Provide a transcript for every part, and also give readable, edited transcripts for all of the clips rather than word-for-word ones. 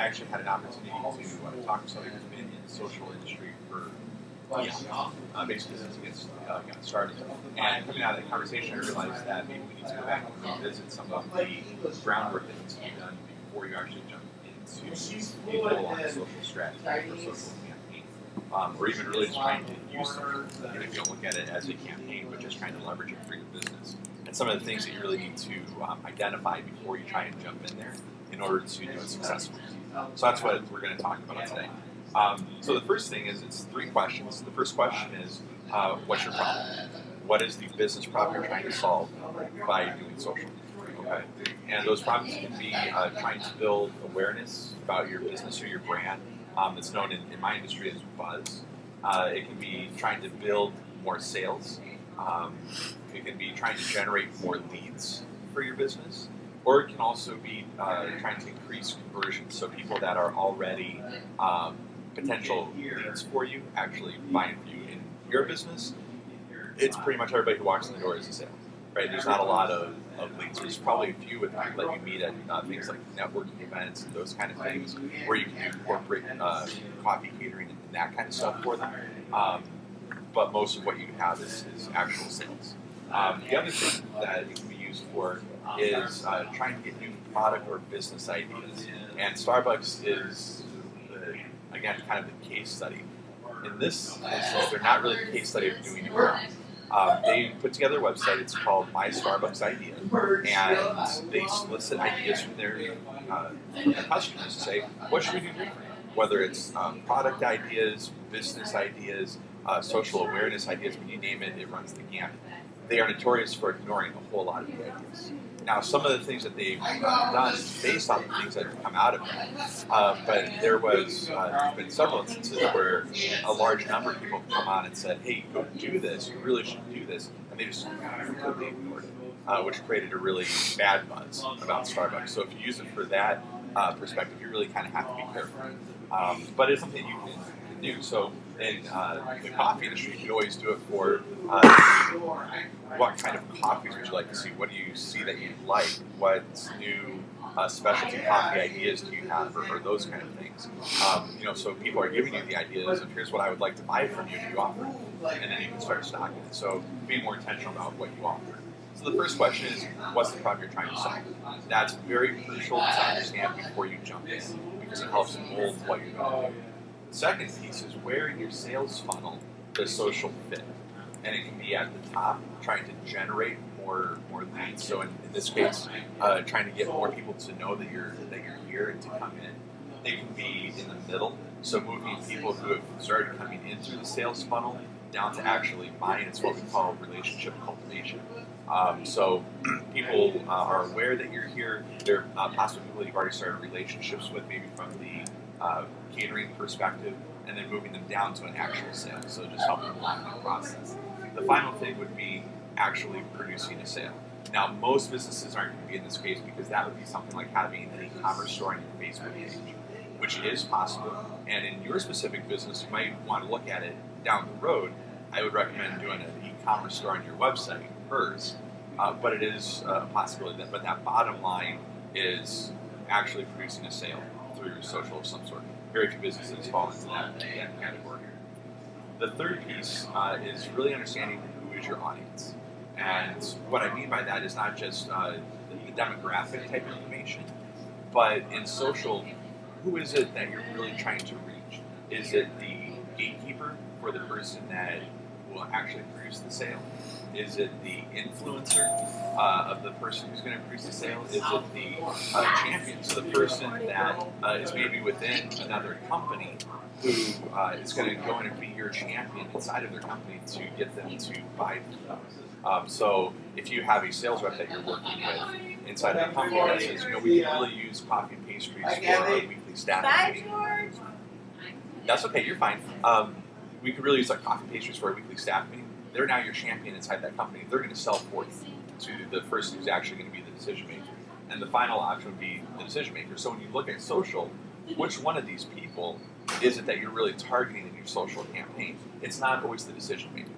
actually had an opportunity to talk to somebody who's been in the social industry for basically since it got started. And coming out of that conversation, I realized that maybe we need to go back and revisit some of the groundwork that needs to be done before you actually jump into a full-on social strategy or social campaign. Or even really just trying to use social, even if you don't look at it as a campaign, but just trying to leverage it for your business. And some of the things that you really need to identify before you try and jump in there in order to do it successfully. So that's what we're going to talk about today. So the first thing is it's 3 questions. The first question is, what's your problem? What is the business problem you're trying to solve by doing social? Okay, and those problems can be trying to build awareness about your business or your brand. It's known in my industry as buzz. It can be trying to build more sales. It can be trying to generate more leads for your business. Or it can also be trying to increase conversion, so people that are already potential leads for you actually buying for you in your business. It's pretty much everybody who walks in the door is a sale, right? There's not a lot of leads. There's probably a few with people that you meet at things like networking events and those kind of things, where you can do corporate coffee catering and that kind of stuff for them. But most of what you have is actual sales. The other thing that it can be used for is trying to get new product or business ideas. And Starbucks is, again, kind of the case study. In this instance, they're not really a case study of doing it well. They put together a website. It's called My Starbucks Idea, and they solicit ideas from their customers to say, what should we do different? Whether it's product ideas, business ideas, social awareness ideas, when you name it, it runs the gamut. They are notorious for ignoring a whole lot of the ideas. Now, some of the things that they've done is based on the things that have come out of it. But there's been several instances where a large number of people have come on and said, hey, go do this, you really should do this. And they just completely ignored it, which created a really bad buzz about Starbucks. So if you use it for that perspective, you really kind of have to be careful. But it's something you can do. So in the coffee industry, you can always do it for what kind of coffees would you like to see? What do you see that you like? What new specialty coffee ideas do you have, or those kind of things? So people are giving you the ideas of here's what I would like to buy from you if you offer it, and then you can start stocking it. So be more intentional about what you offer. So the first question is, what's the problem you're trying to solve? That's very crucial to understand before you jump in, because it helps mold what you're going to do. The second piece is where in your sales funnel does social fit? And it can be at the top, trying to generate more leads. So in this case, trying to get more people to know that you're here and to come in. It can be in the middle, so moving people who have started coming in through the sales funnel down to actually buying. It's what we call relationship cultivation. So people are aware that you're here. They're possibly people you've already started relationships with, maybe from the catering perspective, and then moving them down to an actual sale. So just helping them along the process. The final thing would be actually producing a sale. Now, most businesses aren't going to be in this case because that would be something like having an e-commerce store on your Facebook page, which is possible. And in your specific business, you might want to look at it down the road. I would recommend doing an e-commerce store on your website first, but it is a possibility. But that bottom line is actually producing a sale through social of some sort. Very few businesses fall into that category. The third piece is really understanding who is your audience. And what I mean by that is not just the demographic type information, but in social, who is it that you're really trying to reach? Is it the gatekeeper for the person that will actually produce the sale? Is it the influencer of the person who's going to produce the sale? Is it the champion, so the person that is maybe within another company who is going to go in and be your champion inside of their company to get them to buy from them? So if you have a sales rep that you're working with inside of the company that says, we can really use coffee and pastries for our weekly staff meeting. That's okay, you're fine. We could really use like coffee and pastries for our weekly staff meeting. They're now your champion inside that company. They're going to sell for you to the person who's actually going to be the decision maker. And the final option would be the decision maker. So when you look at social, which one of these people is it that you're really targeting in your social campaign? It's not always the decision maker.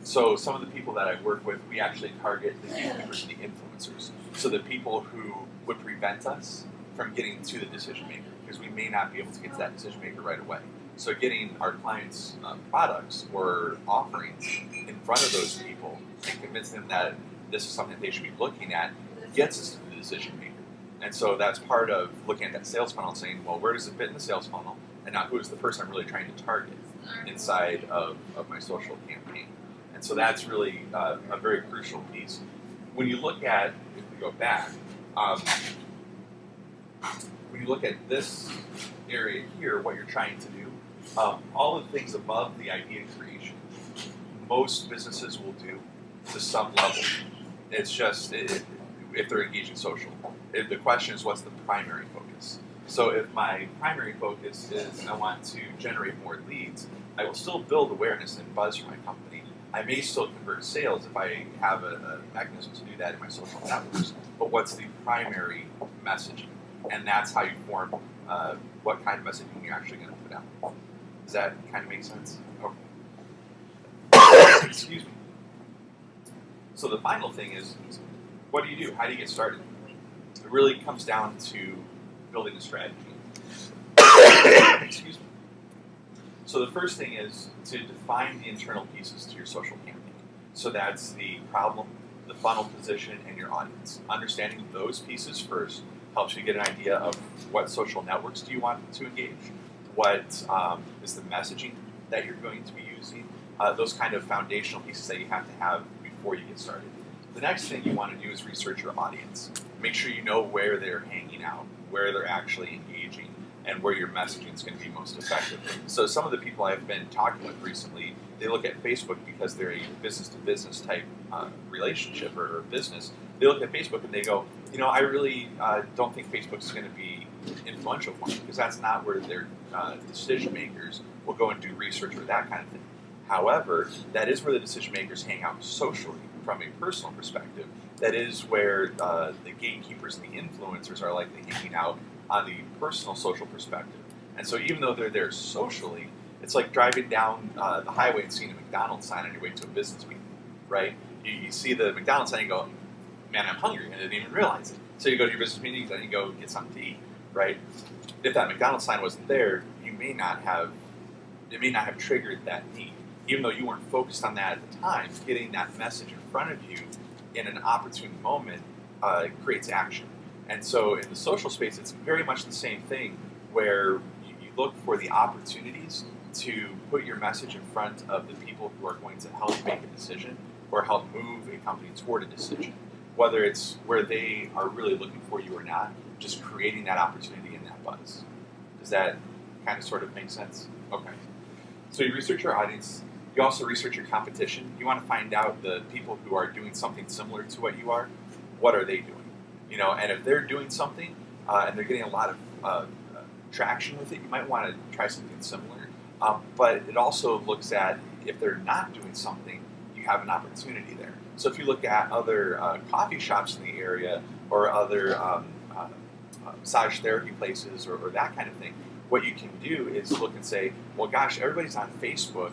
So some of the people that I work with, we actually target the gatekeepers and the influencers. So the people who would prevent us from getting to the decision maker, because we may not be able to get to that decision maker right away. So getting our clients' products or offerings in front of those people and convince them that this is something they should be looking at gets us to the decision maker. And so that's part of looking at that sales funnel and saying, well, where does it fit in the sales funnel? And now who is the person I'm really trying to target inside of my social campaign? And so that's really a very crucial piece. When you look at, if we go back, when you look at this area here, what you're trying to do, all of the things above the idea creation, most businesses will do to some level. It's just if they're engaging social. The question is, what's the primary focus? So if my primary focus is I want to generate more leads, I will still build awareness and buzz for my company. I may still convert sales if I have a mechanism to do that in my social networks. But what's the primary messaging? And that's how you form what kind of messaging you're actually going to put out. Does that kind of make sense? Okay. Excuse me. So the final thing is, what do you do? How do you get started? It really comes down to building a strategy. Excuse me. So the first thing is to define the internal pieces to your social campaign. So that's the problem, the funnel position, and your audience. Understanding those pieces first helps you get an idea of what social networks do you want to engage, what is the messaging that you're going to be using, those kind of foundational pieces that you have to have before you get started. The next thing you want to do is research your audience. Make sure you know where they're hanging out, where they're actually engaging, and where your messaging is going to be most effective. So some of the people I've been talking with recently, they look at Facebook because they're a business-to-business type relationship or business. They look at Facebook and they go, I really don't think Facebook is going to be influential for me, because that's not where their decision makers will go and do research or that kind of thing. However, that is where the decision makers hang out socially from a personal perspective. That is where the gatekeepers and the influencers are likely hanging out on the personal social perspective. And so even though they're there socially, it's like driving down the highway and seeing a McDonald's sign on your way to a business meeting, right? You see the McDonald's sign and you go, man, I'm hungry, and I didn't even realize it. So you go to your business meetings and you go get something to eat, right? If that McDonald's sign wasn't there, it may not have triggered that need. Even though you weren't focused on that at the time, getting that message in front of you in an opportune moment creates action. And so in the social space, it's very much the same thing, where you look for the opportunities to put your message in front of the people who are going to help make a decision or help move a company toward a decision. Whether it's where they are really looking for you or not, just creating that opportunity and that buzz. Does that kind of sort of make sense? Okay. So you research your audience. You also research your competition. You want to find out the people who are doing something similar to what you are. What are they doing? And if they're doing something and they're getting a lot of traction with it, you might want to try something similar. But it also looks at, if they're not doing something, you have an opportunity there. So if you look at other coffee shops in the area or other massage therapy places or that kind of thing, what you can do is look and say, well, gosh, everybody's on Facebook,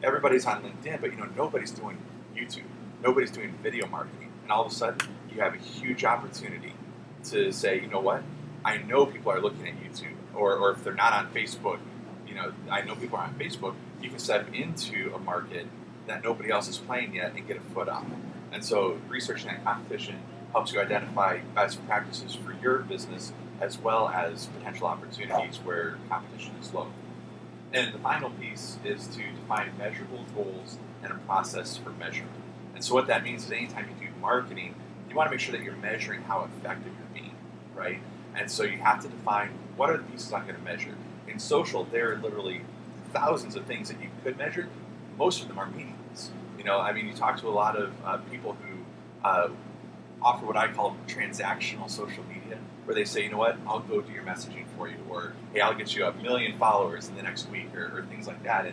everybody's on LinkedIn, but nobody's doing YouTube, nobody's doing video marketing, and all of a sudden you have a huge opportunity to say, you know what, I know people are looking at YouTube, or if they're not on Facebook, I know people are on Facebook. You can step into a market that nobody else is playing yet and get a foot on. And so researching that competition helps you identify best practices for your business, as well as potential opportunities where competition is low. And the final piece is to define measurable goals and a process for measurement. And so what that means is, anytime you do marketing, you want to make sure that you're measuring how effective you're being, right? And so you have to define, what are the pieces I'm going to measure? In social, there are literally thousands of things that you could measure. Most of them are meaningless. You talk to a lot of people who offer what I call transactional social media, where they say, you know what, I'll go do your messaging for you, or hey, I'll get you 1 million followers in the next week, or things like that.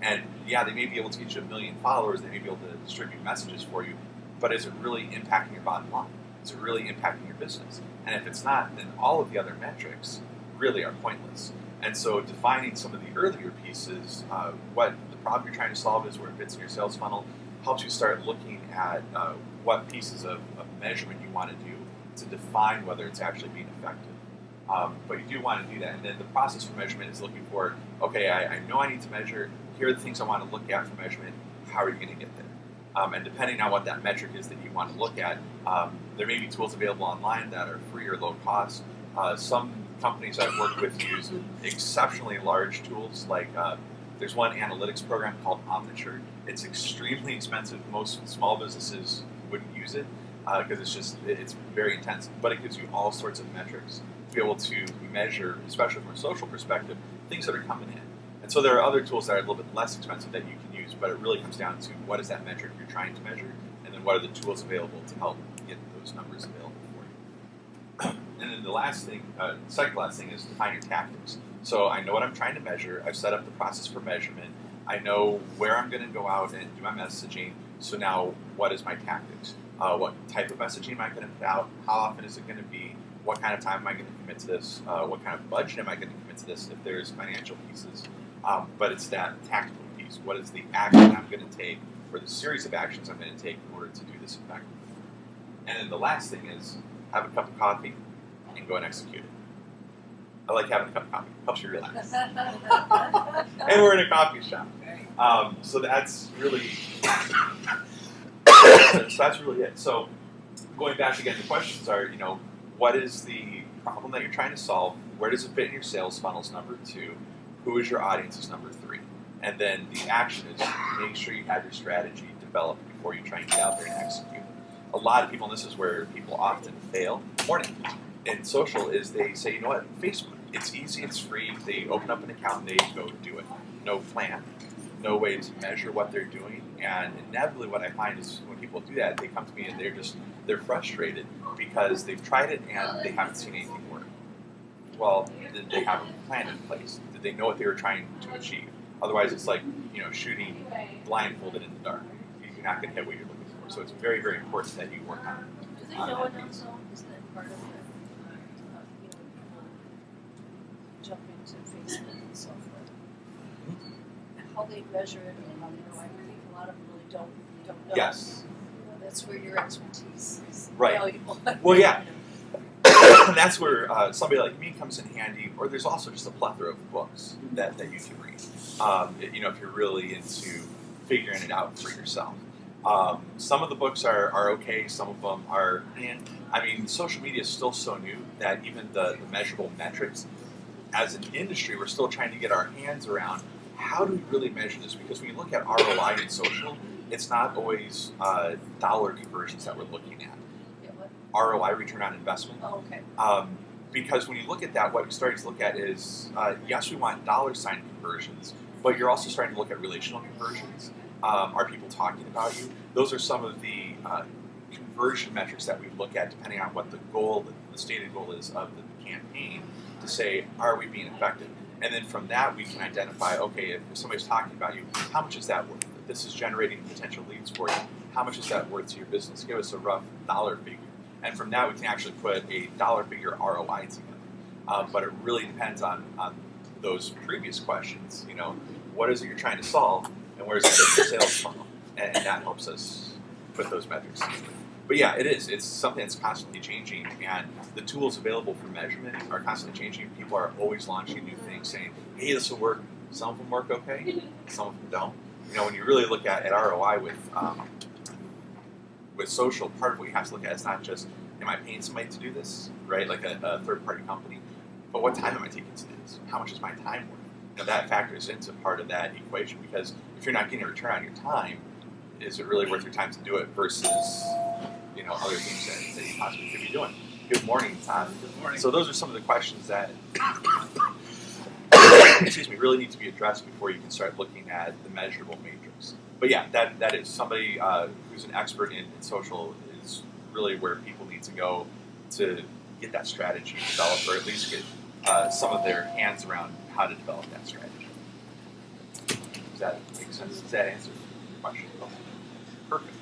And yeah, they may be able to get you 1 million followers, they may be able to distribute messages for you, but is it really impacting your bottom line? Is it really impacting your business? And if it's not, then all of the other metrics really are pointless. And so defining some of the earlier pieces, what the problem you're trying to solve is, where it fits in your sales funnel, helps you start looking at what pieces of measurement you want to do to define whether it's actually being effective. But you do want to do that. And then the process for measurement is looking for, okay, I know I need to measure. Here are the things I want to look at for measurement. How are you going to get there? And depending on what that metric is that you want to look at, there may be tools available online that are free or low cost. Some companies I've worked with use exceptionally large tools. Like there's one analytics program called Omniture. It's extremely expensive. Most small businesses wouldn't use it because it's very intense. But it gives you all sorts of metrics to be able to measure, especially from a social perspective, things that are coming in. And so there are other tools that are a little bit less expensive that you can use, but it really comes down to what is that metric you're trying to measure, and then what are the tools available to help get those numbers available for you. And then the last thing, second last thing is define your tactics. So I know what I'm trying to measure. I've set up the process for measurement. I know where I'm going to go out and do my messaging. So now what is my tactics? What type of messaging am I going to put out? How often is it going to be? What kind of time am I going to commit to this? What kind of budget am I going to commit to this if there's financial pieces? But it's that tactical piece. What is the action I'm going to take, or the series of actions I'm going to take in order to do this effectively? And then the last thing is have a cup of coffee and go and execute it. I like having a cup of coffee. Helps you relax. And we're in a coffee shop. So that's really it. So going back again, the questions are, what is the problem that you're trying to solve? Where does it fit in your sales funnels? Number 2. Who is your audience is number 3. And then the action is make sure you have your strategy developed before you try and get out there and execute. A lot of people, and this is where people often fail, in social, is they say, you know what, Facebook, it's easy, it's free. They open up an account and they go do it. No plan, no way to measure what they're doing. And inevitably what I find is when people do that, they come to me and they're frustrated because they've tried it and they haven't seen anything work. Well, did they have a plan in place? Did they know what they were trying to achieve? Otherwise, it's like shooting blindfolded in the dark. You're not going to hit what you're looking for. So it's very, very important that you work on it. Do they know enough though? Is that part of it? People jump into Facebook and so forth. How they measure it and how they know. I think a lot of them really don't know. Yes. That's where your expertise is Right. valuable. Well, yeah. And that's where somebody like me comes in handy, or there's also just a plethora of books that you can read. If you're really into figuring it out for yourself. Some of the books are okay, some of them are, social media is still so new that even the measurable metrics, as an industry, we're still trying to get our hands around how do we really measure this? Because when you look at ROI in social, it's not always dollar conversions that we're looking at. ROI, return on investment. Oh, okay. Because when you look at that, what you're starting to look at is, yes, we want dollar sign conversions, but you're also starting to look at relational conversions. Are people talking about you? Those are some of the conversion metrics that we look at depending on what the stated goal is of the campaign to say, are we being effective? And then from that, we can identify, okay, if somebody's talking about you, how much is that worth? If this is generating potential leads for you, how much is that worth to your business? Give us a rough dollar figure. And from that, we can actually put a dollar figure ROI together. But it really depends on those previous questions. What is it you're trying to solve, and where is it in the sales funnel? And that helps us put those metrics together. But yeah, it is. It's something that's constantly changing, and the tools available for measurement are constantly changing. People are always launching new things, saying, "Hey, this will work." Some of them work okay, some of them don't. When you really look at ROI with social, part of what you have to look at is not just, am I paying somebody to do this, right? Like a third-party company, but what time am I taking to do this? How much is my time worth? That factors into part of that equation, because if you're not getting a return on your time, is it really worth your time to do it versus other things that you possibly could be doing? Good morning, Todd. Good morning. So those are some of the questions that really need to be addressed before you can start looking at the measurable matrix. But yeah, that is somebody who's an expert in social is really where people need to go to get that strategy developed, or at least get some of their hands around how to develop that strategy. Does that make sense? Does that answer your question? Perfect.